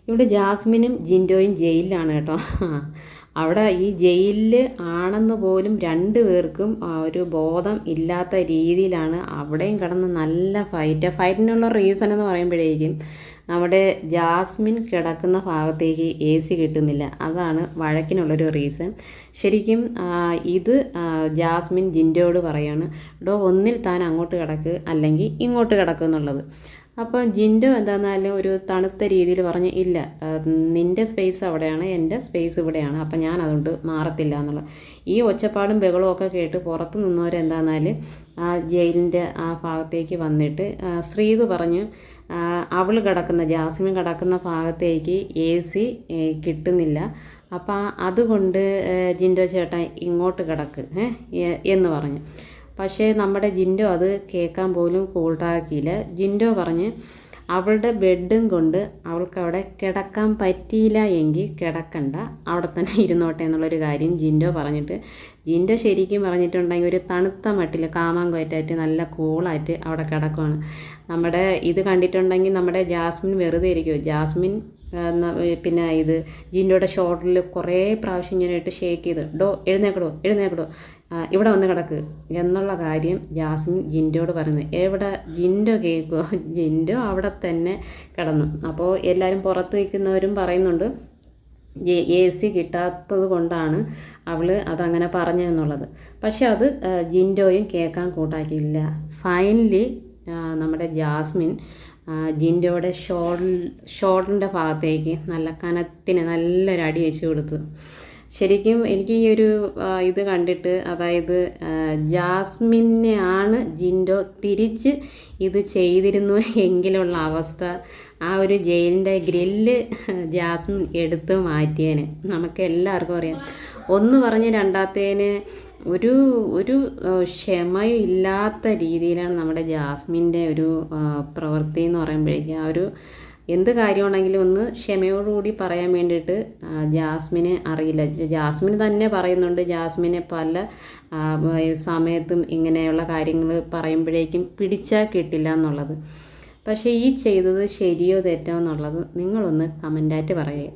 ഇവിടെ ജാസ്മിനും ജിൻഡോയും ജയിലിലാണ് കേട്ടോ. അവിടെ ഈ ജയിലിൽ ആണെന്ന് പോലും രണ്ടു പേർക്കും ഒരു ബോധം ഇല്ലാത്ത രീതിയിലാണ് അവിടെയും കിടന്ന് നല്ല ഫൈറ്റിനുള്ള റീസൺ എന്ന് പറയുമ്പോഴേക്കും നമ്മുടെ ജാസ്മിൻ കിടക്കുന്ന ഭാഗത്തേക്ക് AC കിട്ടുന്നില്ല. അതാണ് വഴക്കിനുള്ളൊരു റീസൺ. ശരിക്കും ഇത് ജാസ്മിൻ ജിൻഡോയോട് പറയാണ്, ഡോ ഒന്നിൽ താൻ അങ്ങോട്ട് കിടക്ക് അല്ലെങ്കിൽ ഇങ്ങോട്ട് കിടക്കുക എന്നുള്ളത്. അപ്പോൾ ജിൻഡോ എന്താണെന്നാലും ഒരു തണുത്ത രീതിയിൽ പറഞ്ഞ്, ഇല്ല നിൻ്റെ സ്പേസ് അവിടെയാണ്, എൻ്റെ സ്പേസ് ഇവിടെയാണ്, അപ്പം ഞാൻ അതുകൊണ്ട് മാറത്തില്ല എന്നുള്ളത്. ഈ ഒച്ചപ്പാടും ബഹളവും ഒക്കെ കേട്ട് പുറത്ത് നിന്നവരെന്താണെന്നാൽ ആ ജയിലിൻ്റെ ആ ഭാഗത്തേക്ക് വന്നിട്ട് ശ്രീതു പറഞ്ഞു, അവൾ കിടക്കുന്ന ജാസ്മിൻ കിടക്കുന്ന ഭാഗത്തേക്ക് AC കിട്ടുന്നില്ല, അപ്പം അതുകൊണ്ട് ജിൻഡോ ചേട്ടൻ ഇങ്ങോട്ട് കിടക്ക് എന്ന് പറഞ്ഞു. പക്ഷേ നമ്മുടെ ജിൻഡോ അത് കേൾക്കാൻ പോലും കൂട്ടാക്കിയില്ല. ജിൻഡോ പറഞ്ഞ് അവളുടെ ബെഡും കൊണ്ട് അവൾക്ക് അവിടെ കിടക്കാൻ പറ്റിയില്ല എങ്കിൽ കിടക്കണ്ട, അവിടെ തന്നെ ഇരുന്നോട്ടെ എന്നുള്ളൊരു കാര്യം ജിൻഡോ പറഞ്ഞിട്ട്, ജിൻഡോ ശരിക്കും പറഞ്ഞിട്ടുണ്ടെങ്കിൽ ഒരു തണുത്ത മട്ടിൽ കാമാങ്കോറ്റായിട്ട് നല്ല കൂളായിട്ട് അവിടെ കിടക്കുവാണ്. നമ്മുടെ ഇത് കണ്ടിട്ടുണ്ടെങ്കിൽ നമ്മുടെ ജാസ്മിൻ വെറുതെ ഇരിക്കുമോ, ജാസ്മിൻ പിന്നെ ഇത് ജിൻഡോയുടെ ഷോൾഡറിൽ കുറേ പ്രാവശ്യം ഇങ്ങനെ ഇട്ട് ഷേക്ക് ചെയ്ത്, ഡോ എഴുന്നേക്കടോ ഇവിടെ വന്ന് കിടക്ക് എന്നുള്ള കാര്യം ജാസ്മിൻ ജിൻഡോയോട് പറയുന്നത്. എവിടെ ജിൻഡോ കേൾക്കുമോ, ജിൻഡോ അവിടെ തന്നെ കിടന്നു. അപ്പോൾ എല്ലാവരും പുറത്ത് നിൽക്കുന്നവരും പറയുന്നുണ്ട് AC കിട്ടാത്തത് കൊണ്ടാണ് അവൾ അതങ്ങനെ പറഞ്ഞതെന്നുള്ളത്. പക്ഷെ അത് ജിൻഡോയും കേൾക്കാൻ കൂട്ടാക്കിയില്ല. ഫൈനലി നമ്മുടെ ജാസ്മിൻ ജിൻഡോയുടെ ഷോൾഡറിൻ്റെ ഭാഗത്തേക്ക് നല്ല കനത്തിന് നല്ലൊരു അടി വെച്ച് കൊടുത്തു. ശരിക്കും എനിക്ക് ഈ ഒരു ഇത് കണ്ടിട്ട്, അതായത് ജാസ്മിനെയാണ് ജിൻഡോ തിരിച്ച് ഇത് ചെയ്തിരുന്നു എങ്കിലുള്ള അവസ്ഥ, ആ ഒരു ജയിലിൻ്റെ ഗ്രില്ല് ജാസ്മിൻ എടുത്ത് മാറ്റിയേനെ. നമുക്ക് എല്ലാവർക്കും അറിയാം, ഒന്ന് പറഞ്ഞ് രണ്ടാമത്തേന് ഒരു ഒരു ക്ഷമയും ഇല്ലാത്ത രീതിയിലാണ് നമ്മുടെ ജാസ്മിൻ്റെ ഒരു പ്രവൃത്തി എന്ന് പറയുമ്പോഴേക്കും. ആ ഒരു എന്ത് കാര്യമാണെങ്കിലും ഒന്ന് ക്ഷമയോടുകൂടി പറയാൻ വേണ്ടിയിട്ട് ജാസ്മിന് അറിയില്ല. ജാസ്മിന് തന്നെ പറയുന്നുണ്ട്, ജാസ്മിനെ പല സമയത്തും ഇങ്ങനെയുള്ള കാര്യങ്ങൾ പറയുമ്പോഴേക്കും പിടിച്ചാൽ കിട്ടില്ല എന്നുള്ളത്. പക്ഷേ ഈ ചെയ്തത് ശരിയോ തെറ്റോ എന്നുള്ളത് നിങ്ങളൊന്ന് കമൻ്റായിട്ട് പറയുക.